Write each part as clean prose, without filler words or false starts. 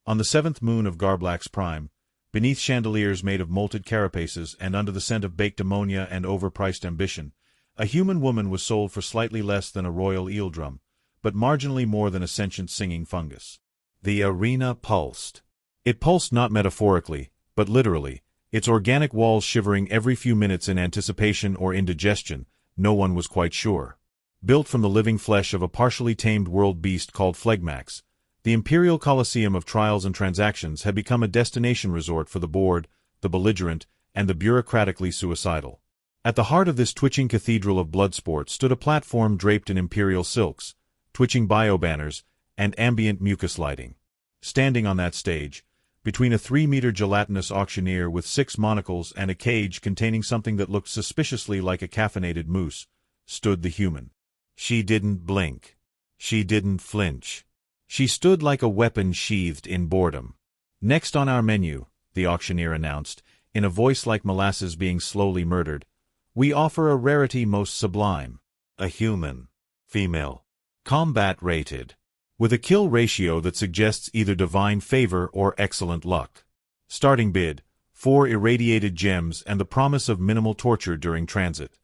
On the 7th moon of Galactic's prime, beneath chandeliers made of molted carapaces and under the scent of baked ammonia and overpriced ambition, a human woman was sold for slightly less than a royal eeldrum, but marginally more than a sentient singing fungus. The arena pulsed. It pulsed not metaphorically, but literally, its organic walls shivering every few minutes in anticipation or indigestion, no one was quite sure. Built from the living flesh of a partially tamed world beast called Phlegmax, the Imperial Colosseum of Trials and Transactions had become a destination resort for the bored, the belligerent, and the bureaucratically suicidal. At the heart of this twitching cathedral of bloodsport stood a platform draped in imperial silks, twitching bio-banners, and ambient mucus lighting. Standing on that stage, between a 3-meter gelatinous auctioneer with 6 monocles and a cage containing something that looked suspiciously like a caffeinated moose, stood the human. She didn't blink. She didn't flinch. She stood like a weapon sheathed in boredom. "Next on our menu," the auctioneer announced, in a voice like molasses being slowly murdered, "we offer a rarity most sublime. A human. Female. Combat rated. With a kill ratio that suggests either divine favor or excellent luck. Starting bid, 4 irradiated gems and the promise of minimal torture during transit."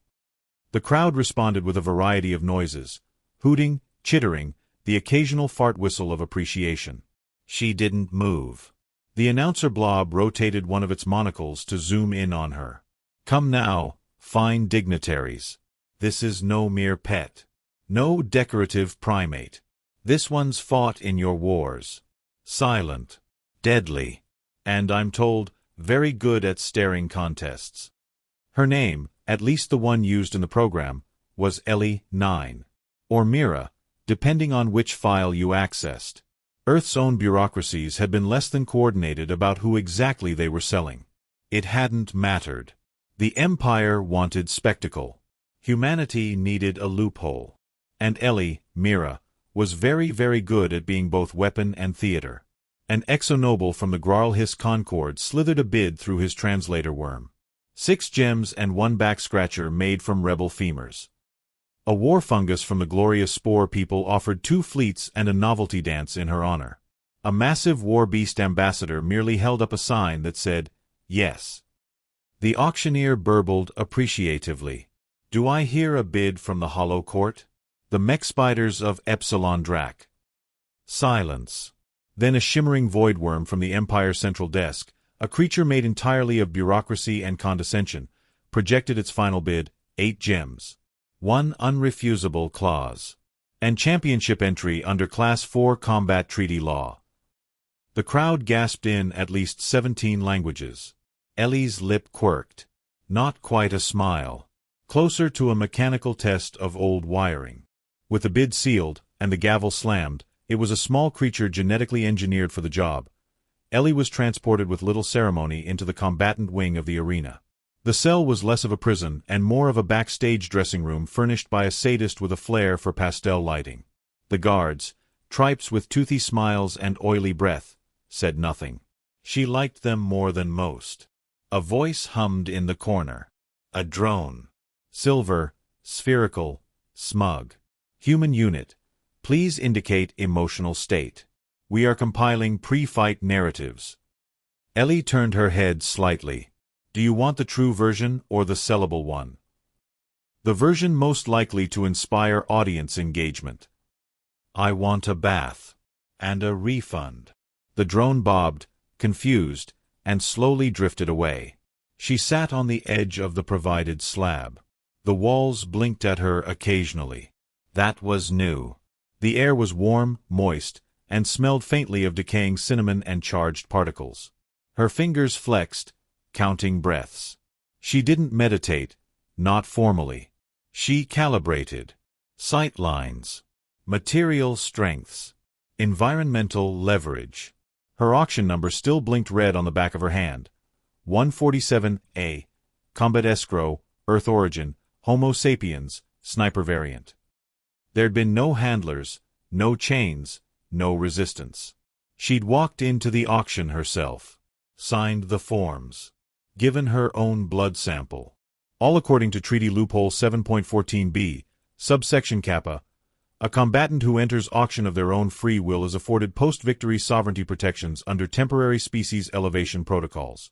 The crowd responded with a variety of noises, hooting, chittering, the occasional fart whistle of appreciation. She didn't move. The announcer blob rotated one of its monocles to zoom in on her. "Come now, fine dignitaries. This is no mere pet. No decorative primate. This one's fought in your wars. Silent. Deadly. And I'm told, very good at staring contests." Her name, at least the one used in the program, was Ellie 9. Or Mira, depending on which file you accessed. Earth's own bureaucracies had been less than coordinated about who exactly they were selling. It hadn't mattered. The Empire wanted spectacle. Humanity needed a loophole. And Ellie, Mira, was very, very good at being both weapon and theater. An exonoble from the Grarl-Hiss Concord slithered a bid through his translator worm. 6 gems and 1 back-scratcher made from rebel femurs. A war fungus from the glorious Spore people offered 2 fleets and a novelty dance in her honor. A massive war beast ambassador merely held up a sign that said, "Yes." The auctioneer burbled appreciatively. "Do I hear a bid from the Hollow Court? The mech spiders of Epsilon Drac." Silence. Then a shimmering voidworm from the Empire's central desk, a creature made entirely of bureaucracy and condescension, projected its final bid, 8 gems. 1 unrefusable clause. And championship entry under Class 4 combat treaty law. The crowd gasped in at least 17 languages. Ellie's lip quirked. Not quite a smile. Closer to a mechanical test of old wiring. With the bid sealed, and the gavel slammed, it was a small creature genetically engineered for the job. Ellie was transported with little ceremony into the combatant wing of the arena. The cell was less of a prison and more of a backstage dressing room furnished by a sadist with a flair for pastel lighting. The guards, tripes with toothy smiles and oily breath, said nothing. She liked them more than most. A voice hummed in the corner. A drone. Silver, spherical, smug. "Human unit, please indicate emotional state. We are compiling pre-fight narratives." Ellie turned her head slightly. "Do you want the true version or the sellable one?" "The version most likely to inspire audience engagement." "I want a bath. And a refund." The drone bobbed, confused, and slowly drifted away. She sat on the edge of the provided slab. The walls blinked at her occasionally. That was new. The air was warm, moist, and smelled faintly of decaying cinnamon and charged particles. Her fingers flexed, counting breaths. She didn't meditate, not formally. She calibrated. Sight lines. Material strengths. Environmental leverage. Her auction number still blinked red on the back of her hand. 147A. Combat Escrow, Earth Origin, Homo sapiens, Sniper Variant. There'd been no handlers, no chains, no resistance. She'd walked into the auction herself. Signed the forms. Given her own blood sample. All according to Treaty Loophole 7.14b, subsection Kappa, A combatant who enters auction of their own free will is afforded post-victory sovereignty protections under temporary species elevation protocols.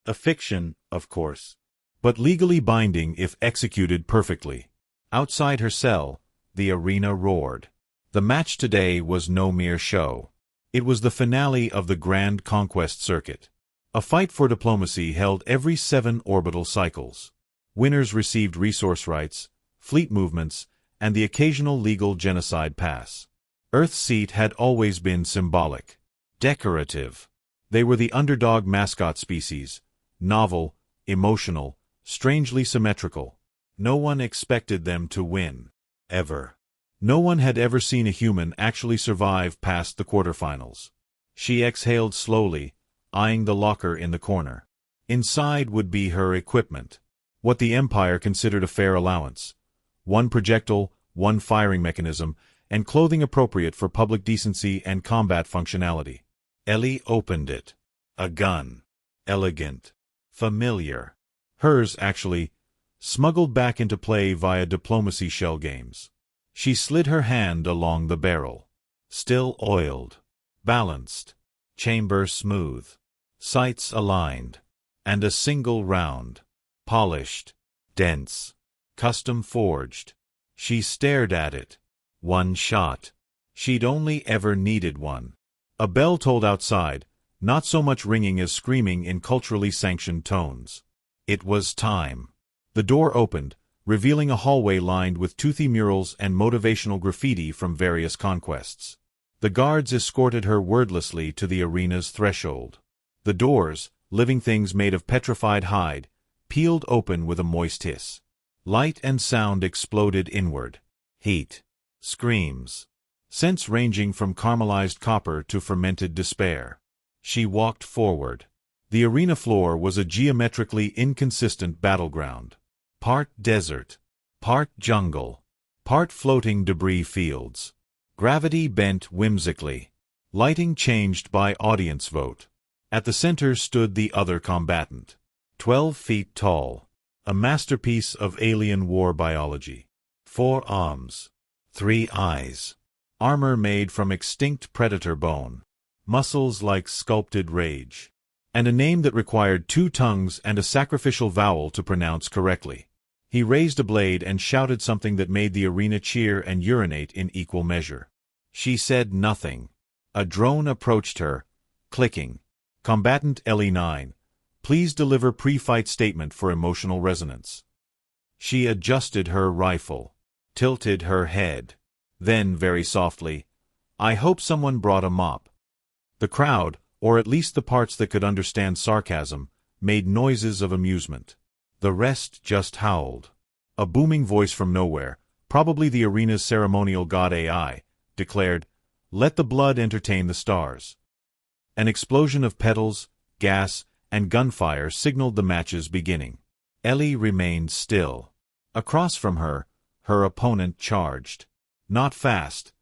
A fiction, of course, but legally binding if executed perfectly. Outside her cell, the arena roared. The match today was no mere show. It was the finale of the Grand Conquest Circuit. A fight for diplomacy held every 7 orbital cycles. Winners received resource rights, fleet movements, and the occasional legal genocide pass. Earth's seat had always been symbolic, decorative. They were the underdog mascot species, novel, emotional, strangely symmetrical. No one expected them to win, ever. No one had ever seen a human actually survive past the quarterfinals. She exhaled slowly, eyeing the locker in the corner. Inside would be her equipment. What the Empire considered a fair allowance. 1 projectile, 1 firing mechanism, and clothing appropriate for public decency and combat functionality. Ellie opened it. A gun. Elegant. Familiar. Hers, actually, smuggled back into play via diplomacy shell games. She slid her hand along the barrel. Still oiled. Balanced. Chamber smooth. Sights aligned. And a single round. Polished. Dense. Custom forged. She stared at it. 1 shot. She'd only ever needed one. A bell tolled outside, not so much ringing as screaming in culturally sanctioned tones. It was time. The door opened, revealing a hallway lined with toothy murals and motivational graffiti from various conquests. The guards escorted her wordlessly to the arena's threshold. The doors, living things made of petrified hide, peeled open with a moist hiss. Light and sound exploded inward. Heat. Screams. Scents ranging from caramelized copper to fermented despair. She walked forward. The arena floor was a geometrically inconsistent battleground. Part desert. Part jungle. Part floating debris fields. Gravity bent whimsically. Lighting changed by audience vote. At the center stood the other combatant. 12 feet tall. A masterpiece of alien war biology. 4 arms. 3 eyes. Armor made from extinct predator bone. Muscles like sculpted rage. And a name that required 2 tongues and a sacrificial vowel to pronounce correctly. He raised a blade and shouted something that made the arena cheer and urinate in equal measure. She said nothing. A drone approached her, clicking. Combatant LE9. Please deliver pre-fight statement for emotional resonance. She adjusted her rifle, tilted her head. Then, very softly, I hope someone brought a mop. The crowd, or at least the parts that could understand sarcasm, made noises of amusement. The rest just howled. A booming voice from nowhere, probably the arena's ceremonial god AI, declared, "Let the blood entertain the stars." An explosion of petals, gas, and gunfire signaled the match's beginning. Ellie remained still. Across from her, her opponent charged. Not fast.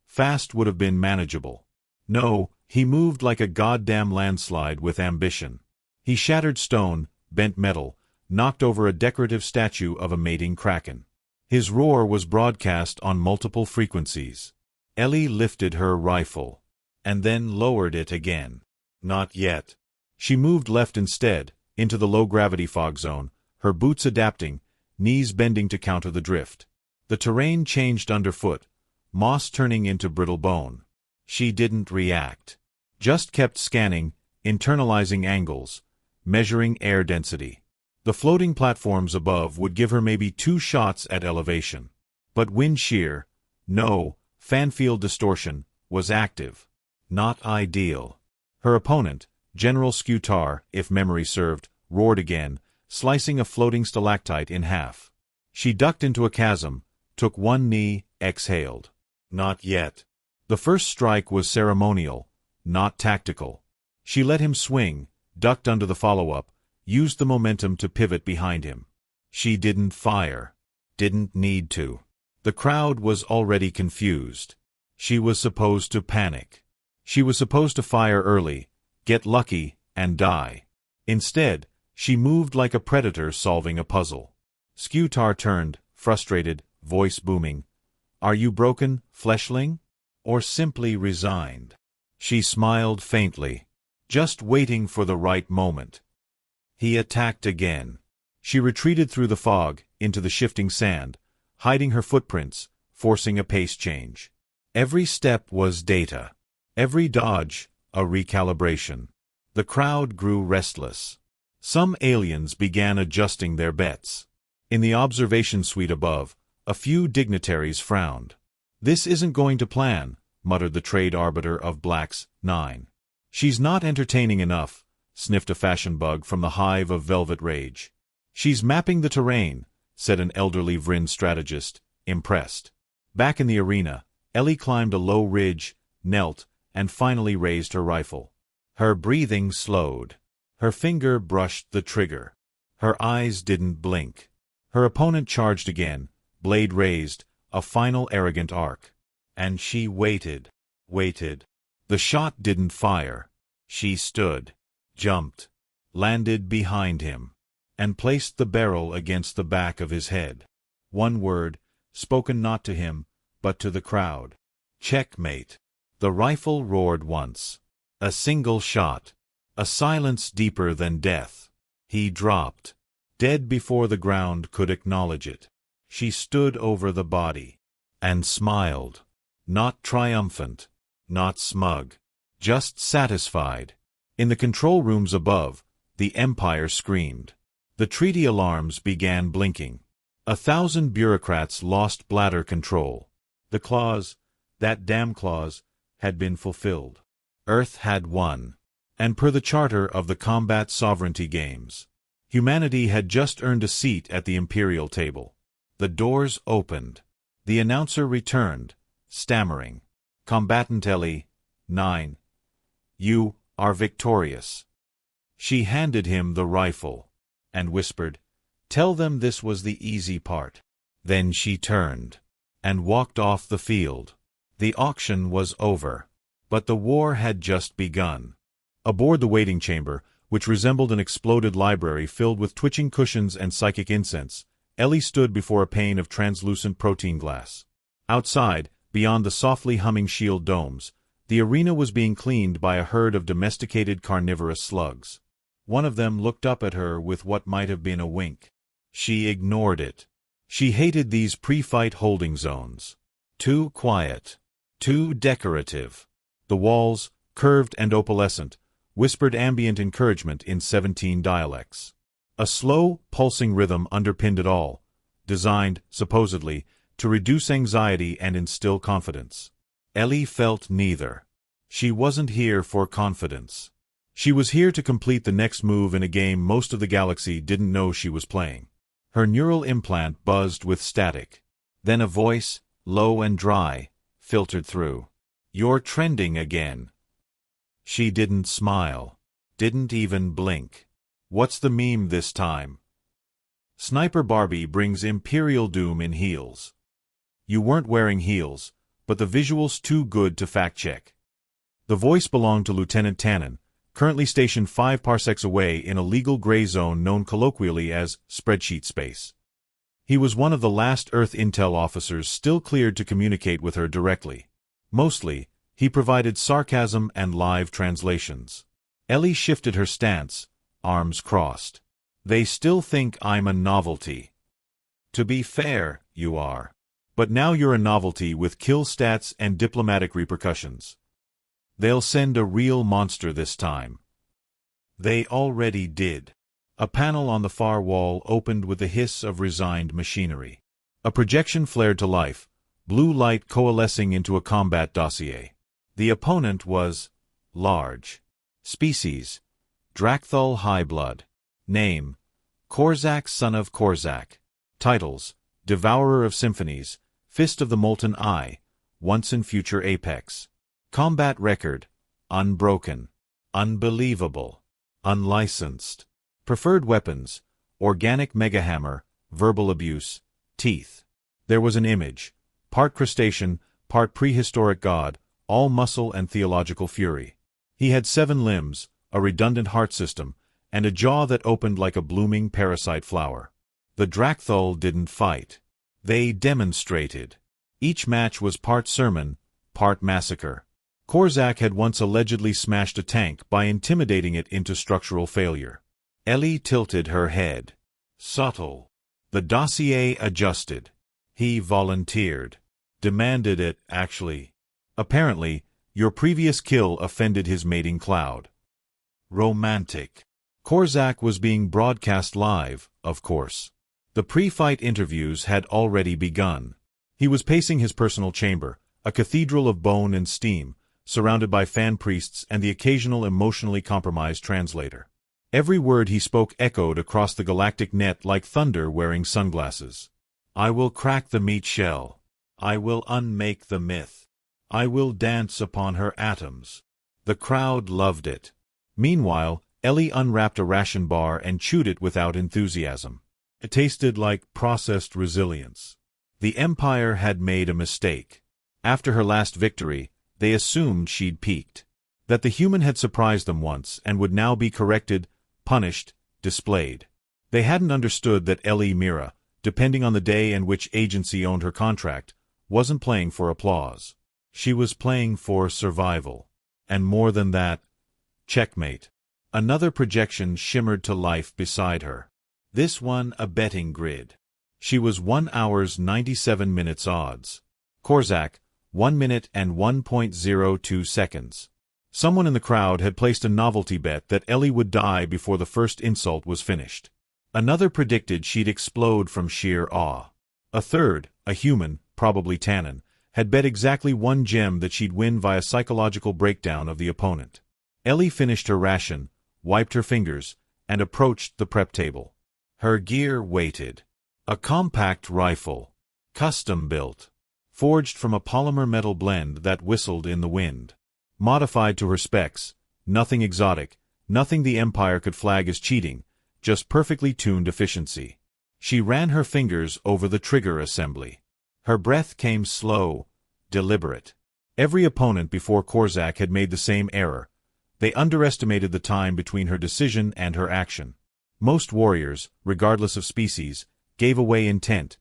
Fast would have been manageable. No, he moved like a goddamn landslide with ambition. He shattered stone, bent metal, knocked over a decorative statue of a mating kraken. His roar was broadcast on multiple frequencies. Ellie lifted her rifle, and then lowered it again. Not yet. She moved left instead, into the low-gravity fog zone, her boots adapting, knees bending to counter the drift. The terrain changed underfoot, moss turning into brittle bone. She didn't react. Just kept scanning, internalizing angles, measuring air density. The floating platforms above would give her maybe 2 shots at elevation. But wind shear, no, fan field distortion, was active. Not ideal. Her opponent, General Scutar, if memory served, roared again, slicing a floating stalactite in half. She ducked into a chasm, took 1 knee, exhaled. Not yet. The first strike was ceremonial, not tactical. She let him swing, ducked under the follow-up, used the momentum to pivot behind him. She didn't fire. Didn't need to. The crowd was already confused. She was supposed to panic. She was supposed to fire early, get lucky, and die. Instead, she moved like a predator solving a puzzle. Scutar turned, frustrated, voice booming. Are you broken, fleshling? Or simply resigned? She smiled faintly, just waiting for the right moment. He attacked again. She retreated through the fog, into the shifting sand, hiding her footprints, forcing a pace change. Every step was data. Every dodge, a recalibration. The crowd grew restless. Some aliens began adjusting their bets. In the observation suite above, a few dignitaries frowned. "This isn't going to plan," muttered the trade arbiter of Black's 9. "She's not entertaining enough," sniffed a fashion bug from the hive of velvet rage. "She's mapping the terrain," said an elderly Vryn strategist, impressed. Back in the arena, Ellie climbed a low ridge, knelt, and finally raised her rifle. Her breathing slowed. Her finger brushed the trigger. Her eyes didn't blink. Her opponent charged again, blade raised, a final arrogant arc. And she waited. The shot didn't fire. She stood, jumped, landed behind him, and placed the barrel against the back of his head. One word, spoken not to him, but to the crowd. "Checkmate." The rifle roared once. A single shot. A silence deeper than death. He dropped, dead before the ground could acknowledge it. She stood over the body, and smiled. Not triumphant, not smug, just satisfied. In the control rooms above, the Empire screamed. The treaty alarms began blinking. 1,000 bureaucrats lost bladder control. The clause, that damn clause, had been fulfilled. Earth had won. And per the charter of the Combat Sovereignty Games, humanity had just earned a seat at the imperial table. The doors opened. The announcer returned, stammering. "Combatant Ellie, 9. You are victorious." She handed him the rifle, and whispered, "Tell them this was the easy part." Then she turned, and walked off the field. The auction was over, but the war had just begun. Aboard the waiting chamber, which resembled an exploded library filled with twitching cushions and psychic incense, Ellie stood before a pane of translucent protein glass. Outside, beyond the softly humming shield domes, the arena was being cleaned by a herd of domesticated carnivorous slugs. One of them looked up at her with what might have been a wink. She ignored it. She hated these pre-fight holding zones. Too quiet. Too decorative. The walls, curved and opalescent, whispered ambient encouragement in 17 dialects. A slow, pulsing rhythm underpinned it all, designed, supposedly, to reduce anxiety and instill confidence. Ellie felt neither. She wasn't here for confidence. She was here to complete the next move in a game most of the galaxy didn't know she was playing. Her neural implant buzzed with static. Then a voice, low and dry, filtered through. "You're trending again." She didn't smile. Didn't even blink. "What's the meme this time?" "Sniper Barbie brings Imperial Doom in heels." You weren't wearing heels, but the visual's too good to fact-check. The voice belonged to Lieutenant Tannen, currently stationed 5 parsecs away in a legal gray zone known colloquially as spreadsheet space. He was one of the last Earth intel officers still cleared to communicate with her directly. Mostly, he provided sarcasm and live translations. Ellie shifted her stance, arms crossed. "They still think I'm a novelty." "To be fair, you are. But now you're a novelty with kill stats and diplomatic repercussions. They'll send a real monster this time." They already did. A panel on the far wall opened with the hiss of resigned machinery. A projection flared to life, blue light coalescing into a combat dossier. The opponent was large. Species: Drakthul Highblood. Name: Korzak, son of Korzak. Titles: Devourer of Symphonies, Fist of the Molten Eye, Once and Future Apex. Combat record: unbroken. Unbelievable. Unlicensed. Preferred weapons: organic megahammer, verbal abuse, teeth. There was an image, part crustacean, part prehistoric god, all muscle and theological fury. He had 7 limbs, a redundant heart system, and a jaw that opened like a blooming parasite flower. The Drakthul didn't fight. They demonstrated. Each match was part sermon, part massacre. Korzak had once allegedly smashed a tank by intimidating it into structural failure. Ellie tilted her head. Subtle. The dossier adjusted. He volunteered. Demanded it, actually. Apparently, your previous kill offended his mating cloud. Romantic. Korzak was being broadcast live, of course. The pre-fight interviews had already begun. He was pacing his personal chamber, a cathedral of bone and steam, surrounded by fan priests and the occasional emotionally compromised translator. Every word he spoke echoed across the galactic net like thunder wearing sunglasses. I will crack the meat shell. I will unmake the myth. I will dance upon her atoms. The crowd loved it. Meanwhile, Ellie unwrapped a ration bar and chewed it without enthusiasm. It tasted like processed resilience. The Empire had made a mistake. After her last victory, they assumed she'd peaked. That the human had surprised them once and would now be corrected, punished, displayed. They hadn't understood that Ellie Mira, depending on the day and which agency owned her contract, wasn't playing for applause. She was playing for survival. And more than that, checkmate. Another projection shimmered to life beside her. This one a betting grid. She was 1 hours 97 minutes odds. Korzak, 1 minute and 1.02 seconds. Someone in the crowd had placed a novelty bet that Ellie would die before the first insult was finished. Another predicted she'd explode from sheer awe. A third, a human, probably Tannen, had bet exactly 1 gem that she'd win via psychological breakdown of the opponent. Ellie finished her ration, wiped her fingers, and approached the prep table. Her gear waited. A compact rifle. Custom-built. Forged from a polymer metal blend that whistled in the wind. Modified to her specs, nothing exotic, nothing the Empire could flag as cheating, just perfectly tuned efficiency. She ran her fingers over the trigger assembly. Her breath came slow, deliberate. Every opponent before Korzak had made the same error. They underestimated the time between her decision and her action. Most warriors, regardless of species, gave away intent,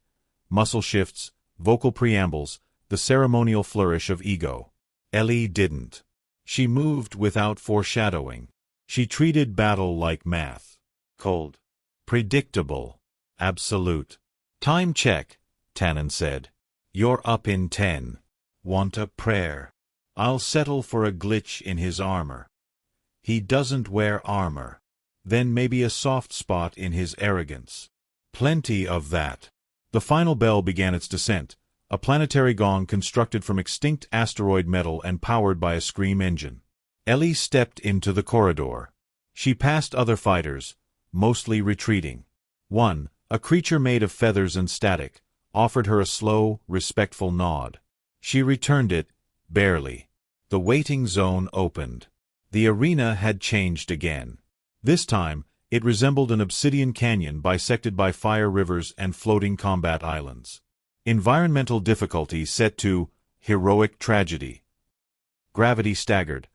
muscle shifts, vocal preambles, the ceremonial flourish of ego. Ellie didn't. She moved without foreshadowing. She treated battle like math. Cold. Predictable. Absolute. Time check, Tannen said. You're up in 10. Want a prayer? I'll settle for a glitch in his armor. He doesn't wear armor. Then maybe a soft spot in his arrogance. Plenty of that. The final bell began its descent, a planetary gong constructed from extinct asteroid metal and powered by a scream engine. Ellie stepped into the corridor. She passed other fighters, mostly retreating. One, a creature made of feathers and static, offered her a slow, respectful nod. She returned it, barely. The waiting zone opened. The arena had changed again. This time, it resembled an obsidian canyon bisected by fire rivers and floating combat islands. Environmental difficulty set to heroic tragedy. Gravity staggered,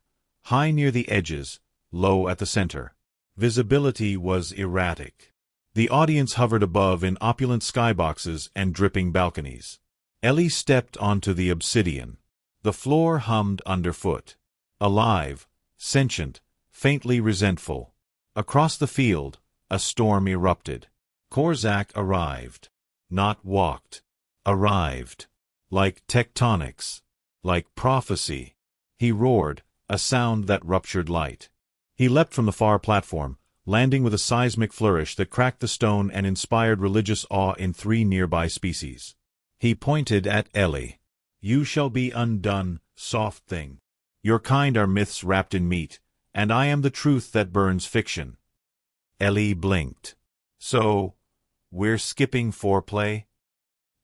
high near the edges, low at the center. Visibility was erratic. The audience hovered above in opulent skyboxes and dripping balconies. Ellie stepped onto the obsidian. The floor hummed underfoot. Alive, sentient, faintly resentful. Across the field, a storm erupted. Korzak arrived. Not walked. Arrived. Like tectonics. Like prophecy. He roared, a sound that ruptured light. He leapt from the far platform, landing with a seismic flourish that cracked the stone and inspired religious awe in 3 nearby species. He pointed at Ellie. You shall be undone, soft thing. Your kind are myths wrapped in meat, and I am the truth that burns fiction. Ellie blinked. So, we're skipping foreplay?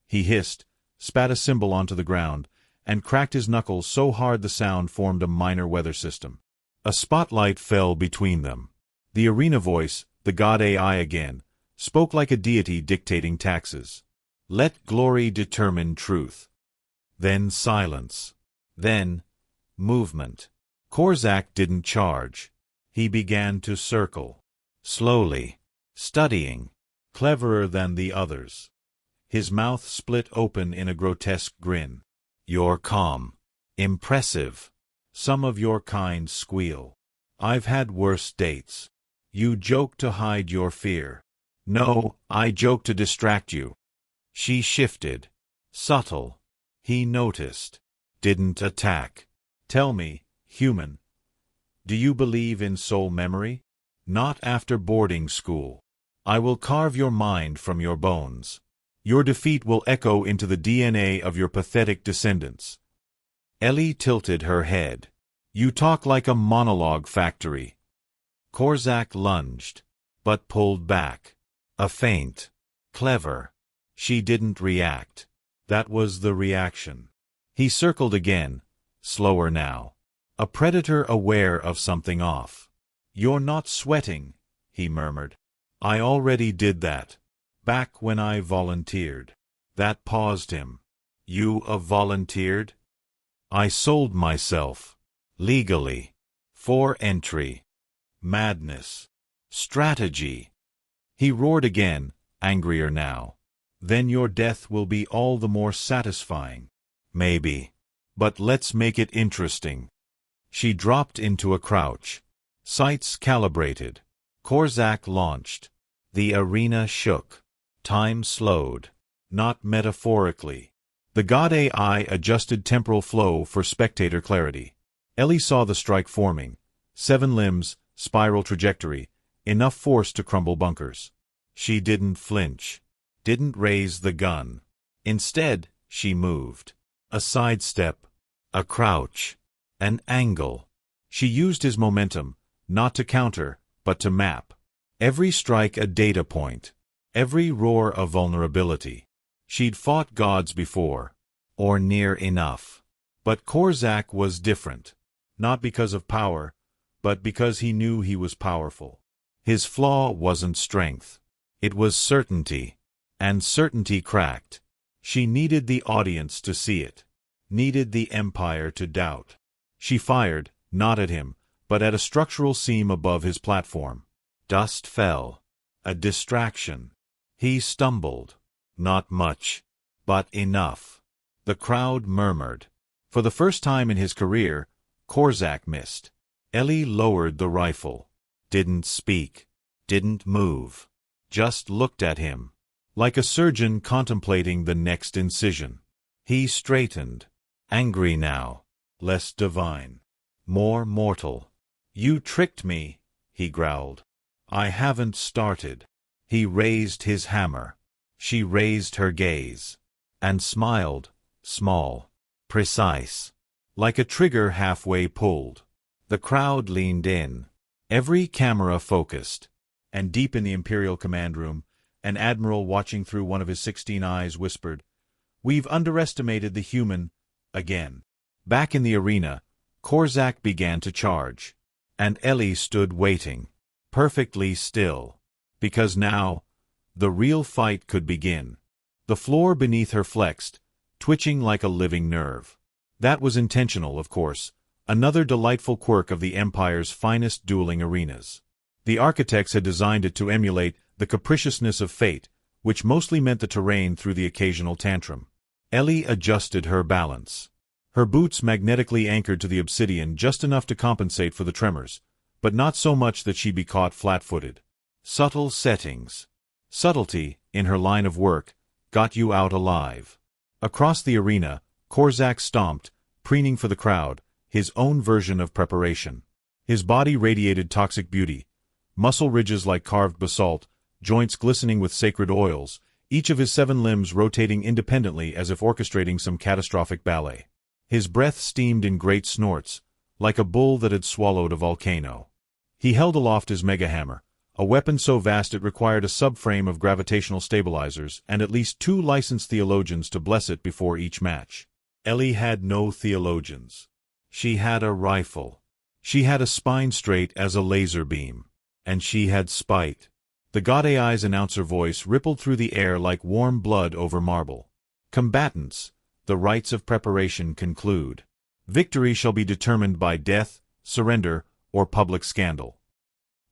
He hissed, spat a symbol onto the ground, and cracked his knuckles so hard the sound formed a minor weather system. A spotlight fell between them. The arena voice, the god AI again, spoke like a deity dictating taxes. Let glory determine truth. Then silence. Then movement. Korzak didn't charge. He began to circle. Slowly. Studying. Cleverer than the others. His mouth split open in a grotesque grin. "You're calm. Impressive. Some of your kind squeal. I've had worse dates. You joke to hide your fear." "No, I joke to distract you." She shifted. Subtle. He noticed. Didn't attack. "Tell me, human, do you believe in soul memory?" "Not after boarding school. I will carve your mind from your bones. Your defeat will echo into the DNA of your pathetic descendants." Ellie tilted her head. "You talk like a monologue factory." Korzak lunged, but pulled back. A feint. Clever. She didn't react. That was the reaction. He circled again, slower now. A predator aware of something off. "You're not sweating," he murmured. "I already did that. Back when I volunteered." That paused him. "You volunteered?" "I sold myself. Legally. For entry." Madness. Strategy. He roared again, angrier now. "Then your death will be all the more satisfying." "Maybe. But let's make it interesting." She dropped into a crouch. Sights calibrated. Korzak launched. The arena shook. Time slowed. Not metaphorically. The god AI adjusted temporal flow for spectator clarity. Ellie saw the strike forming. 7 limbs, spiral trajectory, enough force to crumble bunkers. She didn't flinch. Didn't raise the gun. Instead, she moved. A sidestep. A crouch. An angle. She used his momentum, not to counter, but to map. Every strike a data point. Every roar a vulnerability. She'd fought gods before. Or near enough. But Korzak was different. Not because of power, but because he knew he was powerful. His flaw wasn't strength. It was certainty. And certainty cracked. She needed the audience to see it. Needed the Empire to doubt. She fired, not at him, but at a structural seam above his platform. Dust fell. A distraction. He stumbled. Not much. But enough. The crowd murmured. For the first time in his career, Korzak missed. Ellie lowered the rifle. Didn't speak. Didn't move. Just looked at him. Like a surgeon contemplating the next incision. He straightened. Angry now. Less divine. More mortal. "You tricked me," he growled. "I haven't started." He raised his hammer. She raised her gaze. And smiled. Small. Precise. Like a trigger halfway pulled. The crowd leaned in. Every camera focused. And deep in the Imperial command room, an admiral watching through one of his 16 eyes whispered, "We've underestimated the human, again." Back in the arena, Korzak began to charge. And Ellie stood waiting. Perfectly still. Because now, the real fight could begin. The floor beneath her flexed, twitching like a living nerve. That was intentional, of course, another delightful quirk of the Empire's finest dueling arenas. The architects had designed it to emulate the capriciousness of fate, which mostly meant the terrain through the occasional tantrum. Ellie adjusted her balance. Her boots magnetically anchored to the obsidian just enough to compensate for the tremors, but not so much that she'd be caught flat-footed. Subtle settings. Subtlety, in her line of work, got you out alive. Across the arena, Korzak stomped, preening for the crowd, his own version of preparation. His body radiated toxic beauty, muscle ridges like carved basalt, joints glistening with sacred oils, each of his 7 limbs rotating independently as if orchestrating some catastrophic ballet. His breath steamed in great snorts, like a bull that had swallowed a volcano. He held aloft his mega-hammer, a weapon so vast it required a subframe of gravitational stabilizers and at least 2 licensed theologians to bless it before each match. Ellie had no theologians. She had a rifle. She had a spine straight as a laser beam. And she had spite. The God AI's announcer voice rippled through the air like warm blood over marble. "Combatants, the rites of preparation conclude. Victory shall be determined by death, surrender, or public scandal."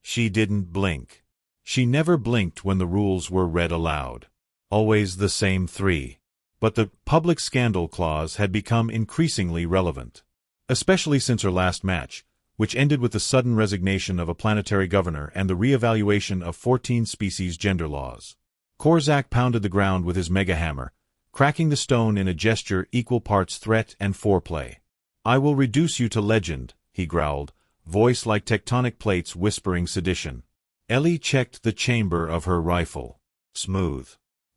She didn't blink. She never blinked when the rules were read aloud. Always the same three. But the public scandal clause had become increasingly relevant, especially since her last match, which ended with the sudden resignation of a planetary governor and the re-evaluation of 14 species gender laws. Korzak pounded the ground with his mega hammer, cracking the stone in a gesture equal parts threat and foreplay. "I will reduce you to legend," he growled, voice like tectonic plates whispering sedition. Ellie checked the chamber of her rifle. Smooth.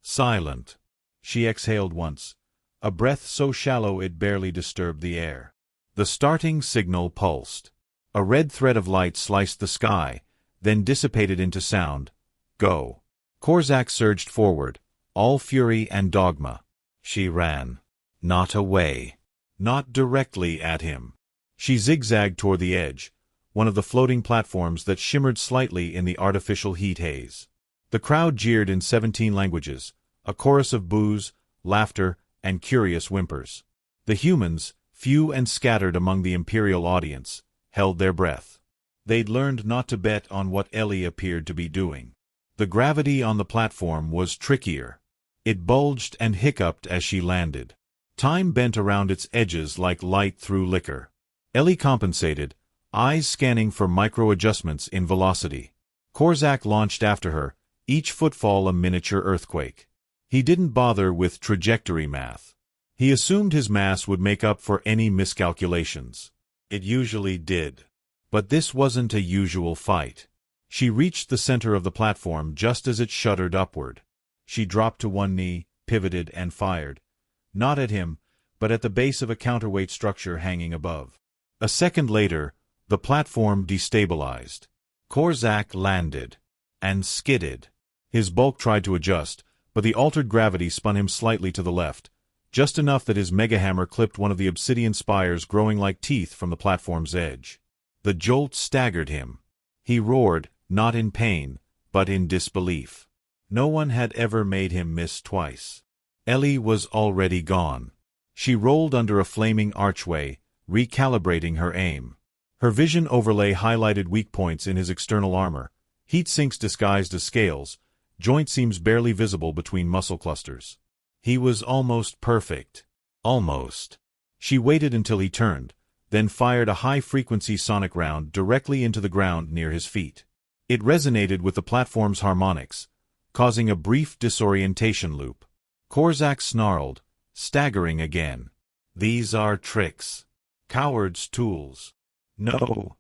Silent. She exhaled once, a breath so shallow it barely disturbed the air. The starting signal pulsed. A red thread of light sliced the sky, then dissipated into sound. Go. Korzak surged forward, all fury and dogma. She ran. Not away. Not directly at him. She zigzagged toward the edge, one of the floating platforms that shimmered slightly in the artificial heat haze. The crowd jeered in 17 languages, a chorus of boos, laughter, and curious whimpers. The humans, few and scattered among the imperial audience, held their breath. They'd learned not to bet on what Ellie appeared to be doing. The gravity on the platform was trickier. It bulged and hiccuped as she landed. Time bent around its edges like light through liquor. Ellie compensated, eyes scanning for micro-adjustments in velocity. Korzak launched after her, each footfall a miniature earthquake. He didn't bother with trajectory math. He assumed his mass would make up for any miscalculations. It usually did. But this wasn't a usual fight. She reached the center of the platform just as it shuddered upward. She dropped to one knee, pivoted, and fired. Not at him, but at the base of a counterweight structure hanging above. A second later, the platform destabilized. Korzak landed. And skidded. His bulk tried to adjust, but the altered gravity spun him slightly to the left, just enough that his megahammer clipped one of the obsidian spires growing like teeth from the platform's edge. The jolt staggered him. He roared, not in pain, but in disbelief. No one had ever made him miss twice. Ellie was already gone. She rolled under a flaming archway, recalibrating her aim. Her vision overlay highlighted weak points in his external armor, heat sinks disguised as scales, joint seams barely visible between muscle clusters. He was almost perfect. Almost. She waited until he turned, then fired a high-frequency sonic round directly into the ground near his feet. It resonated with the platform's harmonics, causing a brief disorientation loop. Korzak snarled, staggering again. "These are tricks. Cowards' tools." "No,"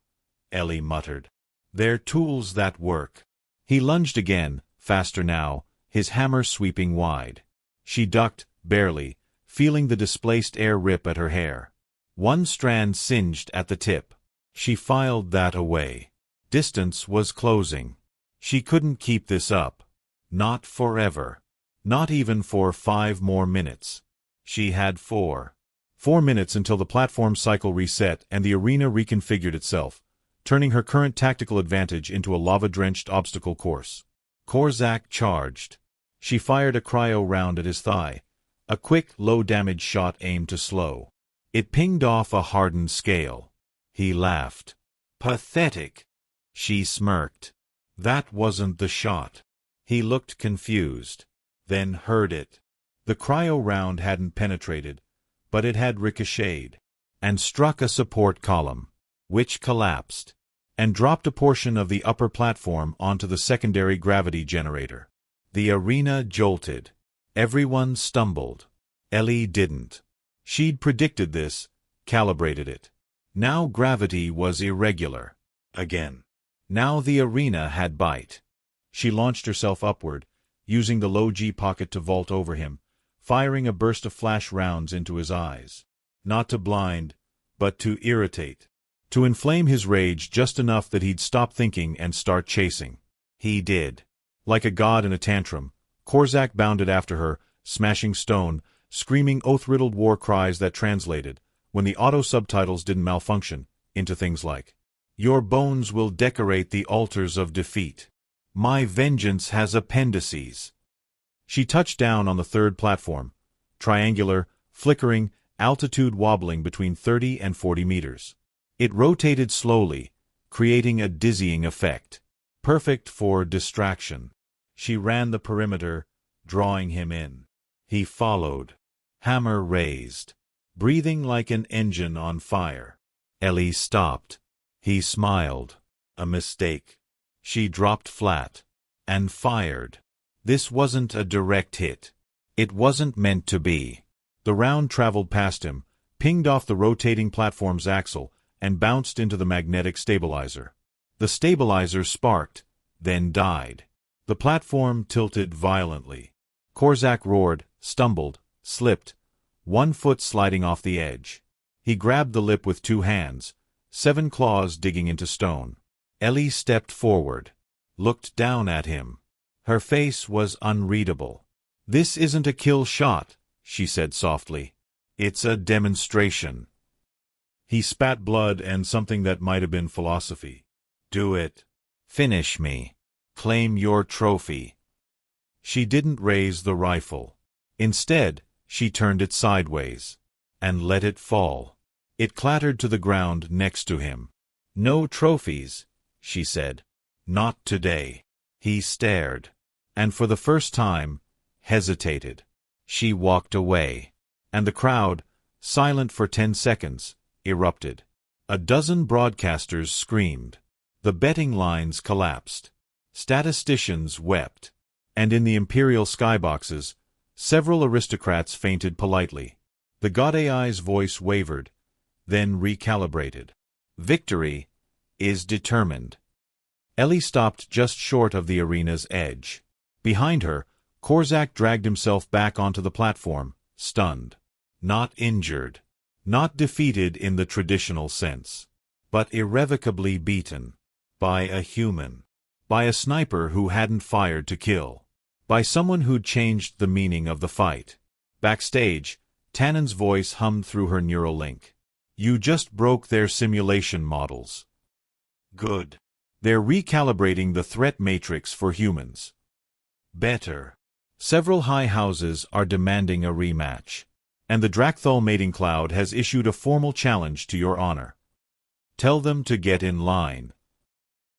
Ellie muttered. "They're tools that work." He lunged again, faster now, his hammer sweeping wide. She ducked, barely, feeling the displaced air rip at her hair. One strand singed at the tip. She filed that away. Distance was closing. She couldn't keep this up. Not forever. Not even for 5 more minutes. She had 4. 4 minutes until the platform cycle reset and the arena reconfigured itself, turning her current tactical advantage into a lava-drenched obstacle course. Korzak charged. She fired a cryo round at his thigh, a quick, low-damage shot aimed to slow. It pinged off a hardened scale. He laughed. "Pathetic." She smirked. That wasn't the shot. He looked confused, then heard it. The cryo round hadn't penetrated, but it had ricocheted, and struck a support column, which collapsed, and dropped a portion of the upper platform onto the secondary gravity generator. The arena jolted. Everyone stumbled. Ellie didn't. She'd predicted this, calibrated it. Now gravity was irregular. Again. Now the arena had bite. She launched herself upward, using the low G pocket to vault over him, firing a burst of flash rounds into his eyes. Not to blind, but to irritate. To inflame his rage just enough that he'd stop thinking and start chasing. He did. Like a god in a tantrum, Korzak bounded after her, smashing stone, screaming oath-riddled war cries that translated, when the auto-subtitles didn't malfunction, into things like, "Your bones will decorate the altars of defeat. My vengeance has appendices." She touched down on the third platform, triangular, flickering, altitude wobbling between 30 and 40 meters. It rotated slowly, creating a dizzying effect. Perfect for distraction. She ran the perimeter, drawing him in. He followed, hammer raised, breathing like an engine on fire. Ellie stopped. He smiled. A mistake. She dropped flat and fired. This wasn't a direct hit. It wasn't meant to be. The round traveled past him, pinged off the rotating platform's axle, and bounced into the magnetic stabilizer. The stabilizer sparked, then died. The platform tilted violently. Korzak roared, stumbled, slipped, one foot sliding off the edge. He grabbed the lip with two hands, 7 claws digging into stone. Ellie stepped forward, looked down at him. Her face was unreadable. "This isn't a kill shot," she said softly. "It's a demonstration." He spat blood and something that might have been philosophy. "Do it. Finish me. Claim your trophy." She didn't raise the rifle. Instead, she turned it sideways and let it fall. It clattered to the ground next to him. "No trophies," she said. "Not today." He stared, and for the first time, hesitated. She walked away, and the crowd, silent for 10 seconds, erupted. A dozen broadcasters screamed. The betting lines collapsed. Statisticians wept. And in the imperial skyboxes, several aristocrats fainted politely. The god AI's voice wavered, then recalibrated. "Victory is determined." Ellie stopped just short of the arena's edge. Behind her, Korzak dragged himself back onto the platform, stunned. Not injured. Not defeated in the traditional sense. But irrevocably beaten. By a human. By a sniper who hadn't fired to kill. By someone who'd changed the meaning of the fight. Backstage, Tannen's voice hummed through her neural link. "You just broke their simulation models." "Good. They're recalibrating the threat matrix for humans." "Better." Several high houses are demanding a rematch. And the Drakthul mating cloud has issued a formal challenge to your honor. Tell them to get in line.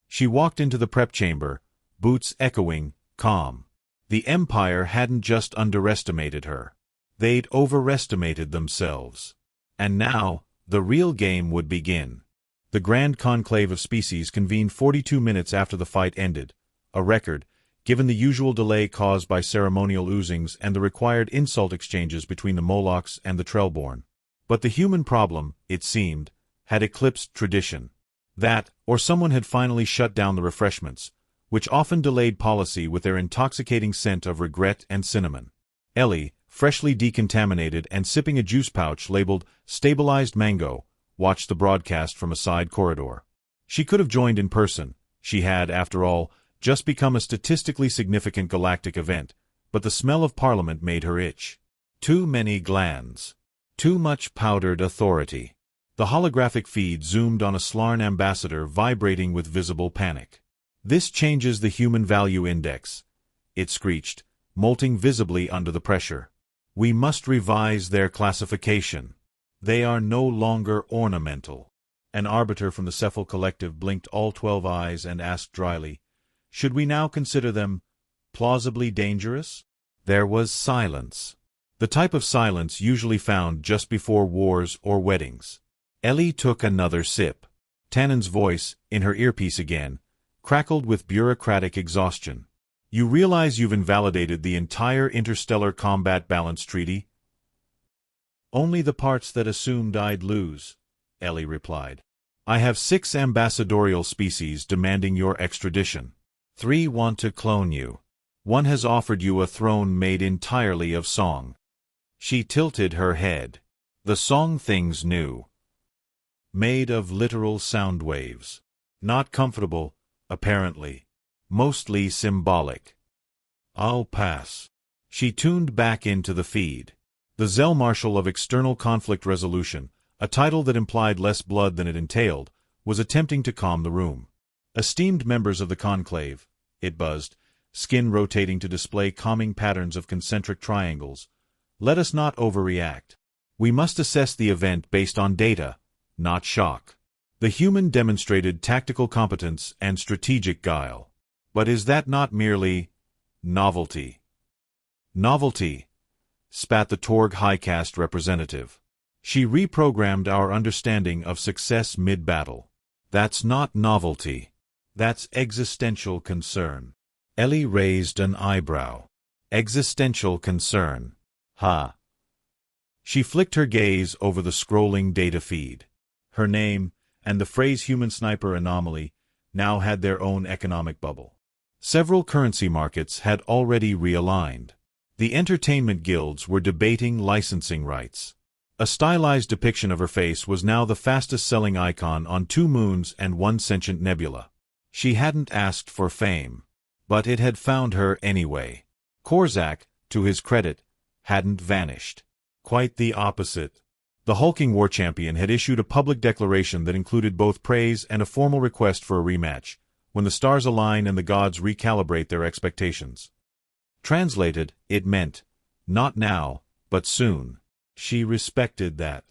She walked into the prep chamber, boots echoing, calm. The Empire hadn't just underestimated her. They'd overestimated themselves. And now, the real game would begin. The Grand Conclave of Species convened 42 minutes after the fight ended, a record, given the usual delay caused by ceremonial oozings and the required insult exchanges between the Molochs and the Trellborn. But the human problem, it seemed, had eclipsed tradition. That, or someone had finally shut down the refreshments, which often delayed policy with their intoxicating scent of regret and cinnamon. Ellie, freshly decontaminated and sipping a juice pouch labeled "Stabilized Mango," watched the broadcast from a side corridor. She could have joined in person. She had, after all, just become a statistically significant galactic event, but the smell of Parliament made her itch. Too many glands. Too much powdered authority. The holographic feed zoomed on a Slarn ambassador vibrating with visible panic. "This changes the human value index," it screeched, molting visibly under the pressure. "We must revise their classification. They are no longer ornamental." An arbiter from the Cephal Collective blinked all 12 eyes and asked dryly, "Should we now consider them plausibly dangerous?" There was silence. The type of silence usually found just before wars or weddings. Ellie took another sip. Tannen's voice, in her earpiece again, crackled with bureaucratic exhaustion. "You realize you've invalidated the entire Interstellar Combat Balance Treaty?" "Only the parts that assumed I'd lose," Ellie replied. "I have 6 ambassadorial species demanding your extradition. 3 want to clone you. 1 has offered you a throne made entirely of song." She tilted her head. "The song things knew. Made of literal sound waves. Not comfortable, apparently. Mostly symbolic. I'll pass." She tuned back into the feed. The Zell Marshal of External Conflict Resolution, a title that implied less blood than it entailed, was attempting to calm the room. "Esteemed members of the Conclave," it buzzed, skin rotating to display calming patterns of concentric triangles, "let us not overreact. We must assess the event based on data, not shock. The human demonstrated tactical competence and strategic guile. But is that not merely novelty?" Novelty, spat the Torg Highcast representative. She reprogrammed our understanding of success mid-battle. That's not novelty. That's existential concern. Ellie raised an eyebrow. Existential concern. Ha. She flicked her gaze over the scrolling data feed. Her name, and the phrase human sniper anomaly, now had their own economic bubble. Several currency markets had already realigned. The entertainment guilds were debating licensing rights. A stylized depiction of her face was now the fastest-selling icon on 2 moons and 1 sentient nebula. She hadn't asked for fame, but it had found her anyway. Korzak, to his credit, hadn't vanished. Quite the opposite. The hulking war champion had issued a public declaration that included both praise and a formal request for a rematch, when the stars align and the gods recalibrate their expectations. Translated, it meant, not now, but soon. She respected that.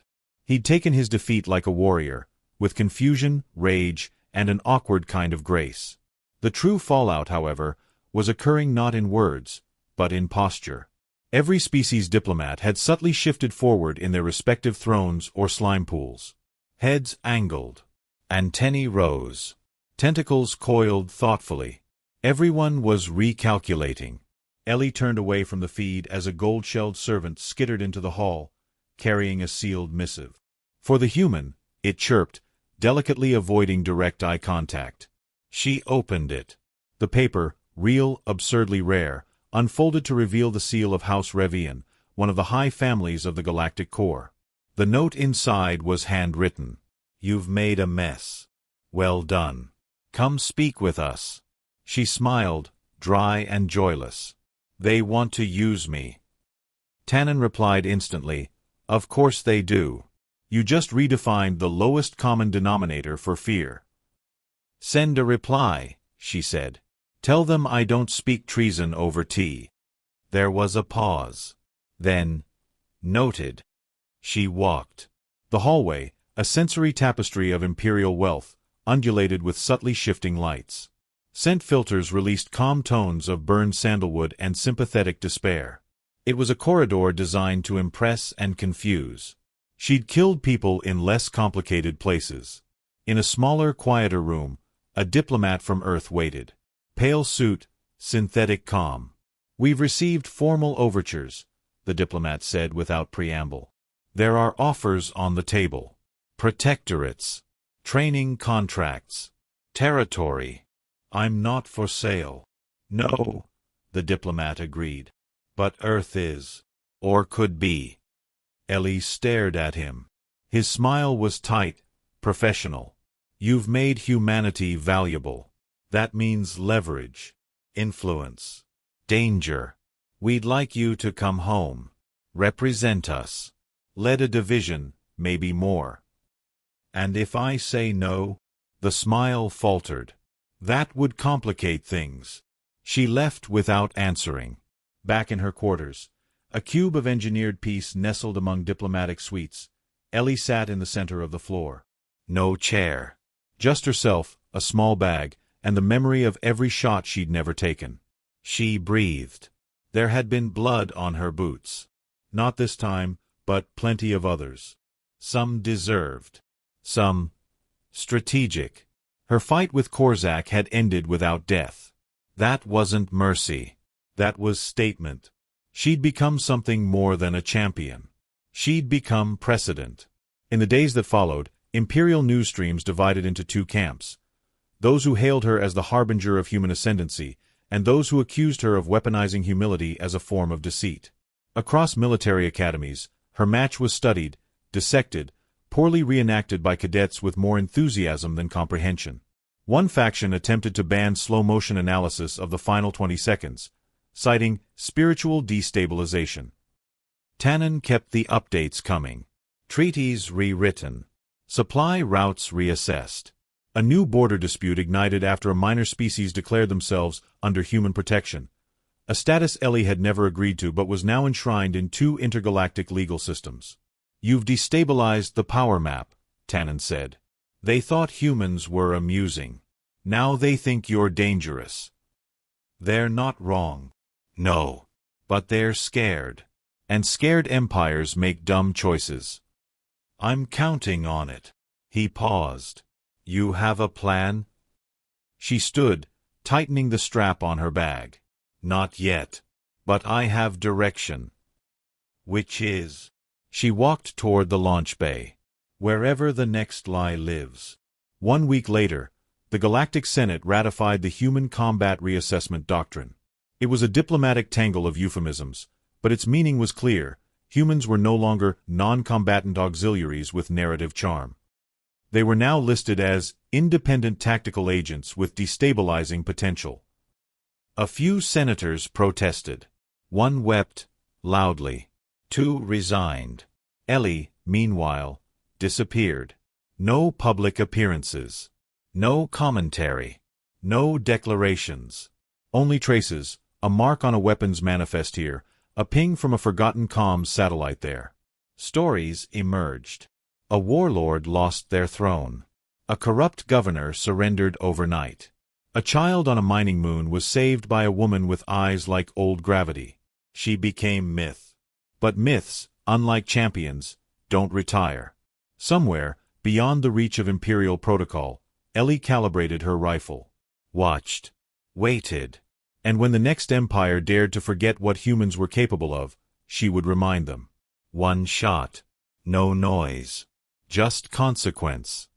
He'd taken his defeat like a warrior, with confusion, rage, and an awkward kind of grace. The true fallout, however, was occurring not in words, but in posture. Every species diplomat had subtly shifted forward in their respective thrones or slime pools. Heads angled. Antennae rose. Tentacles coiled thoughtfully. Everyone was recalculating. Ellie turned away from the feed as a gold-shelled servant skittered into the hall, carrying a sealed missive. For the human, it chirped, delicately avoiding direct eye contact. She opened it. The paper, real, absurdly rare, unfolded to reveal the seal of House Revian, one of the high families of the Galactic Core. The note inside was handwritten. "You've made a mess. Well done. Come speak with us." She smiled, dry and joyless. "They want to use me." Tannen replied instantly, "Of course they do. You just redefined the lowest common denominator for fear." "Send a reply," she said. "Tell them I don't speak treason over tea." There was a pause. Then, "Noted." She walked. The hallway, a sensory tapestry of imperial wealth, undulated with subtly shifting lights. Scent filters released calm tones of burned sandalwood and sympathetic despair. It was a corridor designed to impress and confuse. She'd killed people in less complicated places. In a smaller, quieter room, a diplomat from Earth waited. Pale suit, synthetic calm. "We've received formal overtures," the diplomat said without preamble. "There are offers on the table. Protectorates. Training contracts. Territory. I'm not for sale." "No," the diplomat agreed. "But Earth is. Or could be." Ellie stared at him. His smile was tight, professional. "You've made humanity valuable. That means leverage, influence, danger. We'd like you to come home. Represent us. Lead a division, maybe more." "And if I say no?" The smile faltered. "That would complicate things." She left without answering. Back in her quarters, a cube of engineered peace nestled among diplomatic suites, Ellie sat in the center of the floor. No chair. Just herself, a small bag, and the memory of every shot she'd never taken. She breathed. There had been blood on her boots. Not this time, but plenty of others. Some deserved. Some strategic. Her fight with Korzak had ended without death. That wasn't mercy. That was statement. She'd become something more than a champion. She'd become precedent. In the days that followed, imperial news streams divided into 2 camps. Those who hailed her as the harbinger of human ascendancy, and those who accused her of weaponizing humility as a form of deceit. Across military academies, her match was studied, dissected, poorly reenacted by cadets with more enthusiasm than comprehension. One faction attempted to ban slow-motion analysis of the final 20 seconds, citing spiritual destabilization. Tannen kept the updates coming. Treaties rewritten. Supply routes reassessed. A new border dispute ignited after a minor species declared themselves under human protection, a status Ellie had never agreed to but was now enshrined in 2 intergalactic legal systems. "You've destabilized the power map," Tannen said. "They thought humans were amusing. Now they think you're dangerous." "They're not wrong." "No. But they're scared. And scared empires make dumb choices. I'm counting on it. He paused. You have a plan? She stood, tightening the strap on her bag. Not yet. But I have direction. Which is? She walked toward the launch bay. Wherever the next lie lives. 1 week later, the Galactic Senate ratified the Human Combat Reassessment Doctrine. It was a diplomatic tangle of euphemisms, but its meaning was clear. Humans were no longer non-combatant auxiliaries with narrative charm. They were now listed as independent tactical agents with destabilizing potential. A few senators protested. 1 wept, loudly. 2 resigned. Ellie, meanwhile, disappeared. No public appearances. No commentary. No declarations. Only traces, a mark on a weapons manifest here, a ping from a forgotten comms satellite there. Stories emerged. A warlord lost their throne. A corrupt governor surrendered overnight. A child on a mining moon was saved by a woman with eyes like old gravity. She became myth. But myths, unlike champions, don't retire. Somewhere, beyond the reach of Imperial protocol, Ellie calibrated her rifle. Watched. Waited. And when the next empire dared to forget what humans were capable of, she would remind them. 1 shot. No noise. Just consequence.